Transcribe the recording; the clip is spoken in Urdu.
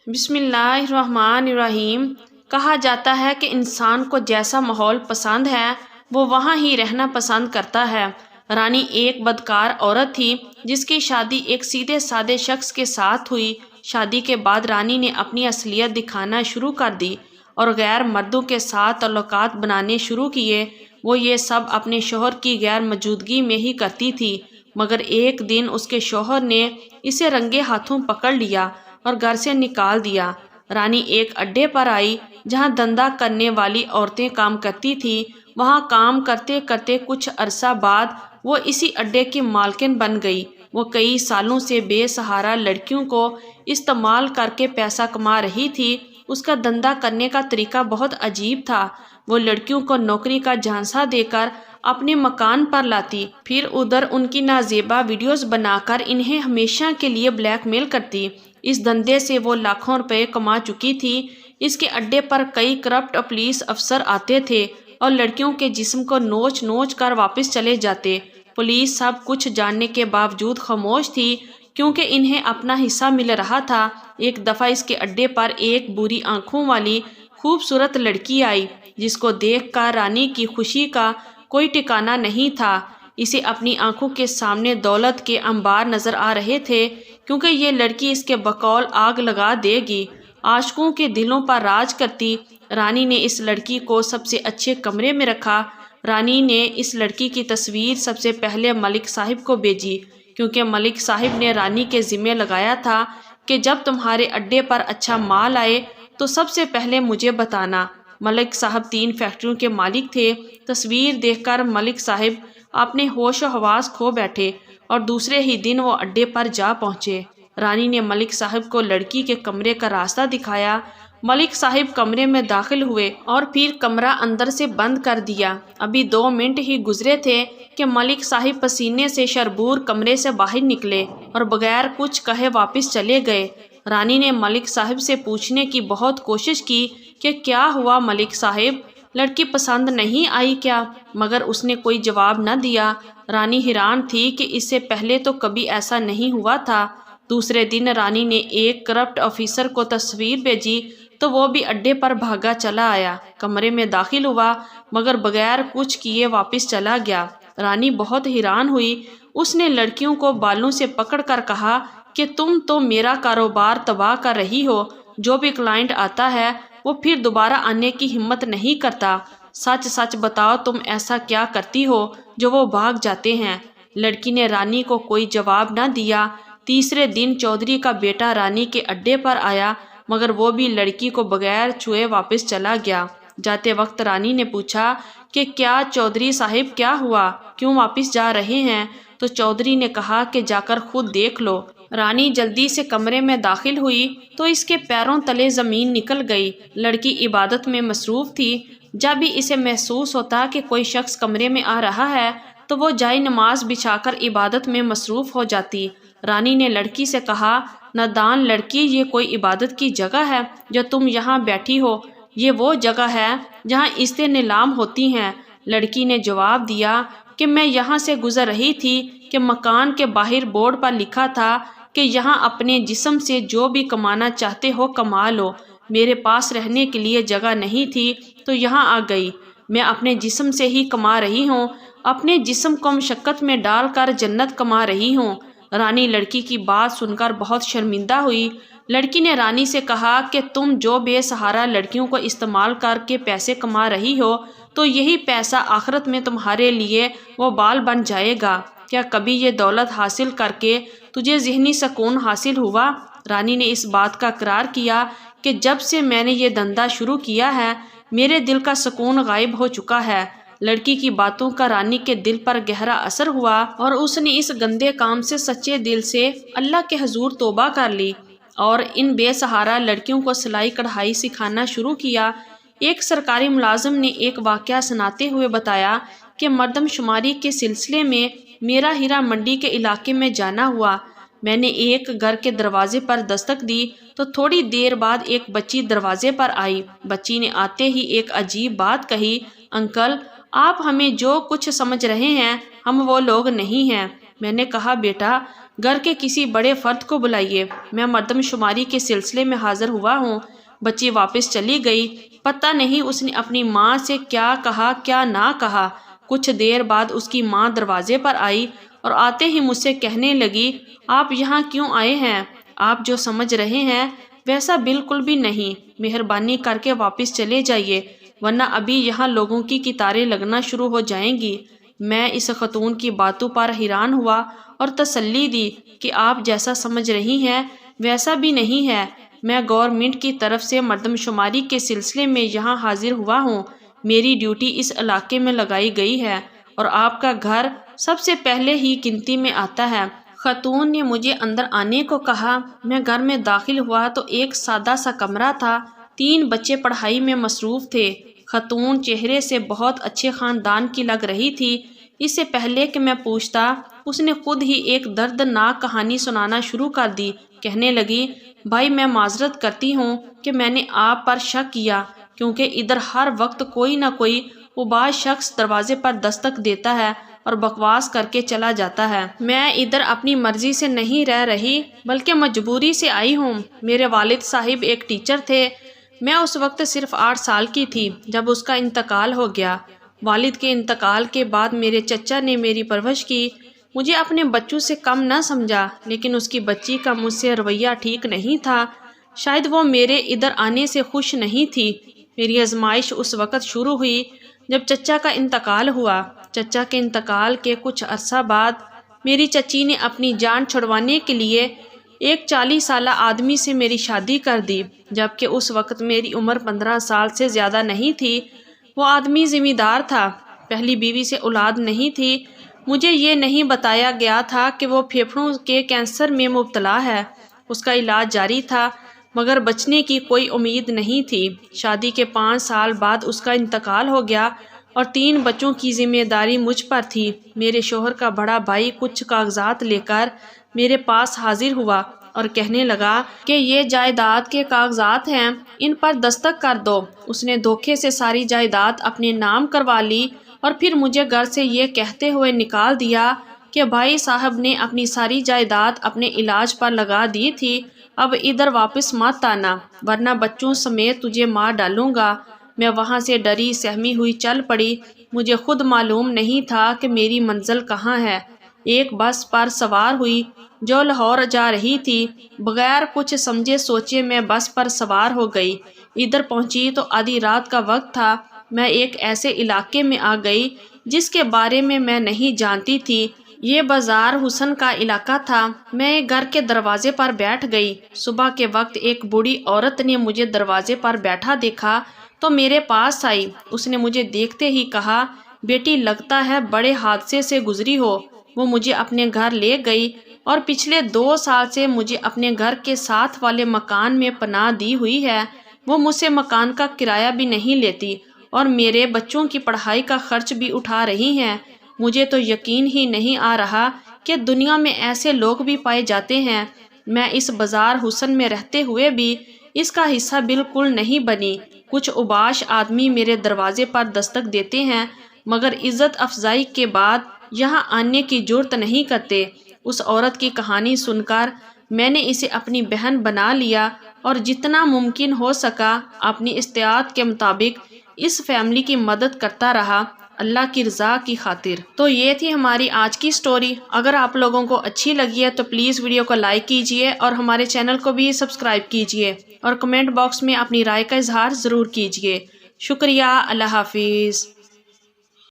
بسم اللہ الرحمن الرحیم۔ کہا جاتا ہے کہ انسان کو جیسا ماحول پسند ہے وہ وہاں ہی رہنا پسند کرتا ہے۔ رانی ایک بدکار عورت تھی جس کی شادی ایک سیدھے سادے شخص کے ساتھ ہوئی۔ شادی کے بعد رانی نے اپنی اصلیت دکھانا شروع کر دی اور غیر مردوں کے ساتھ تعلقات بنانے شروع کیے۔ وہ یہ سب اپنے شوہر کی غیر موجودگی میں ہی کرتی تھی، مگر ایک دن اس کے شوہر نے اسے رنگے ہاتھوں پکڑ لیا اور گھر سے نکال دیا۔ رانی ایک اڈے پر آئی جہاں دھندا کرنے والی عورتیں کام کرتی تھیں۔ وہاں کام کرتے کرتے کچھ عرصہ بعد وہ اسی اڈے کی مالکن بن گئی۔ وہ کئی سالوں سے بے سہارا لڑکیوں کو استعمال کر کے پیسہ کما رہی تھی۔ اس کا دھندا کرنے کا طریقہ بہت عجیب تھا۔ وہ لڑکیوں کو نوکری کا جھانسا دے کر اپنے مکان پر لاتی، پھر ادھر ان کی نازیبا ویڈیوز بنا کر انہیں ہمیشہ کے لیے بلیک میل کرتی۔ اس دھندے سے وہ لاکھوں روپے کما چکی تھی۔ اس کے اڈے پر کئی کرپٹ پولیس افسر آتے تھے اور لڑکیوں کے جسم کو نوچ نوچ کر واپس چلے جاتے۔ پولیس سب کچھ جاننے کے باوجود خاموش تھی کیونکہ انہیں اپنا حصہ مل رہا تھا۔ ایک دفعہ اس کے اڈے پر ایک بری آنکھوں والی خوبصورت لڑکی آئی جس کو دیکھ کر رانی کی خوشی کا کوئی ٹھکانہ نہیں تھا۔ اسے اپنی آنکھوں کے سامنے دولت کے انبار نظر آ رہے تھے کیونکہ یہ لڑکی اس کے بقول آگ لگا دے گی، عاشقوں کے دلوں پر راج کرتی۔ رانی نے اس لڑکی کو سب سے اچھے کمرے میں رکھا۔ رانی نے اس لڑکی کی تصویر سب سے پہلے ملک صاحب کو بھیجی کیونکہ ملک صاحب نے رانی کے ذمہ لگایا تھا کہ جب تمہارے اڈے پر اچھا مال آئے تو سب سے پہلے مجھے بتانا۔ ملک صاحب 3 فیکٹریوں کے مالک تھے۔ تصویر دیکھ کر ملک صاحب اپنے ہوش و حواس کھو بیٹھے اور دوسرے ہی دن وہ اڈے پر جا پہنچے۔ رانی نے ملک صاحب کو لڑکی کے کمرے کا راستہ دکھایا۔ ملک صاحب کمرے میں داخل ہوئے اور پھر کمرہ اندر سے بند کر دیا۔ ابھی 2 منٹ ہی گزرے تھے کہ ملک صاحب پسینے سے شربور کمرے سے باہر نکلے اور بغیر کچھ کہے واپس چلے گئے۔ رانی نے ملک صاحب سے پوچھنے کی بہت کوشش کی کہ کیا ہوا ملک صاحب، لڑکی پسند نہیں آئی کیا؟ مگر اس نے کوئی جواب نہ دیا۔ رانی حیران تھی کہ اس سے پہلے تو کبھی ایسا نہیں ہوا تھا۔ دوسرے دن رانی نے ایک کرپٹ آفیسر کو تصویر بھیجی تو وہ بھی اڈے پر بھاگا چلا آیا، کمرے میں داخل ہوا مگر بغیر کچھ کیے واپس چلا گیا۔ رانی بہت حیران ہوئی۔ اس نے لڑکیوں کو بالوں سے پکڑ کر کہا کہ تم تو میرا کاروبار تباہ کر رہی ہو۔ جو بھی کلائنٹ آتا ہے وہ پھر دوبارہ آنے کی ہمت نہیں کرتا۔ سچ سچ بتاؤ تم ایسا کیا کرتی ہو جو وہ بھاگ جاتے ہیں؟ لڑکی نے رانی کو کوئی جواب نہ دیا۔ تیسرے دن چودھری کا بیٹا رانی کے اڈے پر آیا مگر وہ بھی لڑکی کو بغیر چھوئے واپس چلا گیا۔ جاتے وقت رانی نے پوچھا کہ کیا چودھری صاحب کیا ہوا، کیوں واپس جا رہے ہیں؟ تو چودھری نے کہا کہ جا کر خود دیکھ لو۔ رانی جلدی سے کمرے میں داخل ہوئی تو اس کے پیروں تلے زمین نکل گئی۔ لڑکی عبادت میں مصروف تھی۔ جب بھی اسے محسوس ہوتا کہ کوئی شخص کمرے میں آ رہا ہے تو وہ جائے نماز بچھا کر عبادت میں مصروف ہو جاتی۔ رانی نے لڑکی سے کہا، نادان لڑکی، یہ کوئی عبادت کی جگہ ہے جو تم یہاں بیٹھی ہو؟ یہ وہ جگہ ہے جہاں عزتیں نیلام ہوتی ہیں۔ لڑکی نے جواب دیا کہ میں یہاں سے گزر رہی تھی کہ مکان کے باہر بورڈ پر لکھا تھا کہ یہاں اپنے جسم سے جو بھی کمانا چاہتے ہو کما لو۔ میرے پاس رہنے کے لیے جگہ نہیں تھی تو یہاں آ گئی۔ میں اپنے جسم سے ہی کما رہی ہوں، اپنے جسم کو مشقت میں ڈال کر جنت کما رہی ہوں۔ رانی لڑکی کی بات سن کر بہت شرمندہ ہوئی۔ لڑکی نے رانی سے کہا کہ تم جو بے سہارا لڑکیوں کو استعمال کر کے پیسے کما رہی ہو تو یہی پیسہ آخرت میں تمہارے لیے وبال بن جائے گا۔ کیا کبھی یہ دولت حاصل کر کے تجھے ذہنی سکون حاصل ہوا؟ رانی نے اس بات کا اقرار کیا کہ جب سے میں نے یہ دھندا شروع کیا ہے میرے دل کا سکون غائب ہو چکا ہے۔ لڑکی کی باتوں کا رانی کے دل پر گہرا اثر ہوا اور اس نے اس گندے کام سے سچے دل سے اللہ کے حضور توبہ کر لی اور ان بے سہارا لڑکیوں کو سلائی کڑھائی سکھانا شروع کیا۔ ایک سرکاری ملازم نے ایک واقعہ سناتے ہوئے بتایا کہ مردم شماری کے سلسلے میں میرا ہیرا منڈی کے علاقے میں جانا ہوا۔ میں نے ایک گھر کے دروازے پر دستک دی تو تھوڑی دیر بعد ایک بچی دروازے پر آئی۔ بچی نے آتے ہی ایک عجیب بات کہی، انکل آپ ہمیں جو کچھ سمجھ رہے ہیں ہم وہ لوگ نہیں ہیں۔ میں نے کہا بیٹا گھر کے کسی بڑے فرد کو بلائیے، میں مردم شماری کے سلسلے میں حاضر ہوا ہوں۔ بچی واپس چلی گئی۔ پتہ نہیں اس نے اپنی ماں سے کیا کہا کیا نہ کہا۔ کچھ دیر بعد اس کی ماں دروازے پر آئی اور آتے ہی مجھ سے کہنے لگی، آپ یہاں کیوں آئے ہیں؟ آپ جو سمجھ رہے ہیں ویسا بالکل بھی نہیں، مہربانی کر کے واپس چلے جائیے ورنہ ابھی یہاں لوگوں کی قطاریں لگنا شروع ہو جائیں گی۔ میں اس خاتون کی باتوں پر حیران ہوا اور تسلی دی کہ آپ جیسا سمجھ رہی ہیں ویسا بھی نہیں ہے۔ میں گورنمنٹ کی طرف سے مردم شماری کے سلسلے میں یہاں حاضر ہوا ہوں۔ میری ڈیوٹی اس علاقے میں لگائی گئی ہے اور آپ کا گھر سب سے پہلے ہی گنتی میں آتا ہے۔ خاتون نے مجھے اندر آنے کو کہا۔ میں گھر میں داخل ہوا تو ایک سادہ سا کمرہ تھا۔ 3 بچے پڑھائی میں مصروف تھے۔ خاتون چہرے سے بہت اچھے خاندان کی لگ رہی تھی۔ اس سے پہلے کہ میں پوچھتا اس نے خود ہی ایک دردناک کہانی سنانا شروع کر دی۔ کہنے لگی، بھائی میں معذرت کرتی ہوں کہ میں نے آپ پر شک کیا، کیونکہ ادھر ہر وقت کوئی نہ کوئی اباز شخص دروازے پر دستک دیتا ہے اور بکواس کر کے چلا جاتا ہے۔ میں ادھر اپنی مرضی سے نہیں رہ رہی بلکہ مجبوری سے آئی ہوں۔ میرے والد صاحب ایک ٹیچر تھے۔ میں اس وقت صرف 8 سال کی تھی جب اس کا انتقال ہو گیا۔ والد کے انتقال کے بعد میرے چچا نے میری پرورش کی۔ مجھے اپنے بچوں سے کم نہ سمجھا، لیکن اس کی بچی کا مجھ سے رویہ ٹھیک نہیں تھا۔ شاید وہ میرے ادھر آنے سے خوش نہیں تھی۔ میری آزمائش اس وقت شروع ہوئی جب چچا کا انتقال ہوا۔ چچا کے انتقال کے کچھ عرصہ بعد میری چچی نے اپنی جان چھڑوانے کے لیے ایک 40 سالہ آدمی سے میری شادی کر دی، جبکہ اس وقت میری عمر 15 سال سے زیادہ نہیں تھی۔ وہ آدمی ذمہ دار تھا، پہلی بیوی سے اولاد نہیں تھی۔ مجھے یہ نہیں بتایا گیا تھا کہ وہ پھیپھڑوں کے کینسر میں مبتلا ہے۔ اس کا علاج جاری تھا مگر بچنے کی کوئی امید نہیں تھی۔ شادی کے 5 سال بعد اس کا انتقال ہو گیا اور 3 بچوں کی ذمہ داری مجھ پر تھی۔ میرے شوہر کا بڑا بھائی کچھ کاغذات لے کر میرے پاس حاضر ہوا اور کہنے لگا کہ یہ جائیداد کے کاغذات ہیں، ان پر دستخط کر دو۔ اس نے دھوکے سے ساری جائیداد اپنے نام کروا لی اور پھر مجھے گھر سے یہ کہتے ہوئے نکال دیا کہ بھائی صاحب نے اپنی ساری جائیداد اپنے علاج پر لگا دی تھی، اب ادھر واپس مت آنا ورنہ بچوں سمیت تجھے مار ڈالوں گا۔ میں وہاں سے ڈری سہمی ہوئی چل پڑی۔ مجھے خود معلوم نہیں تھا کہ میری منزل کہاں ہے۔ ایک بس پر سوار ہوئی جو لاہور جا رہی تھی۔ بغیر کچھ سمجھے سوچے میں بس پر سوار ہو گئی۔ ادھر پہنچی تو آدھی رات کا وقت تھا۔ میں ایک ایسے علاقے میں آ گئی جس کے بارے میں نہیں جانتی تھی۔ یہ بازار حسن کا علاقہ تھا۔ میں ایک گھر کے دروازے پر بیٹھ گئی۔ صبح کے وقت ایک بوڑھی عورت نے مجھے دروازے پر بیٹھا دیکھا تو میرے پاس آئی۔ اس نے مجھے دیکھتے ہی کہا، بیٹی لگتا ہے بڑے حادثے سے گزری ہو۔ وہ مجھے اپنے گھر لے گئی اور پچھلے 2 سال سے مجھے اپنے گھر کے ساتھ والے مکان میں پناہ دی ہوئی ہے۔ وہ مجھ سے مکان کا کرایہ بھی نہیں لیتی اور میرے بچوں کی پڑھائی کا خرچ بھی اٹھا رہی ہیں۔ مجھے تو یقین ہی نہیں آ رہا کہ دنیا میں ایسے لوگ بھی پائے جاتے ہیں۔ میں اس بازار حسن میں رہتے ہوئے بھی اس کا حصہ بالکل نہیں بنی۔ کچھ اوباش آدمی میرے دروازے پر دستک دیتے ہیں مگر عزت افزائی کے بعد یہاں آنے کی جرت نہیں کرتے۔ اس عورت کی کہانی سن کر میں نے اسے اپنی بہن بنا لیا اور جتنا ممکن ہو سکا اپنی استطاعت کے مطابق اس فیملی کی مدد کرتا رہا، اللہ کی رضا کی خاطر۔ تو یہ تھی ہماری آج کی سٹوری۔ اگر آپ لوگوں کو اچھی لگی ہے تو پلیز ویڈیو کو لائک کیجئے اور ہمارے چینل کو بھی سبسکرائب کیجئے اور کمنٹ باکس میں اپنی رائے کا اظہار ضرور کیجئے۔ شکریہ۔ اللہ حافظ۔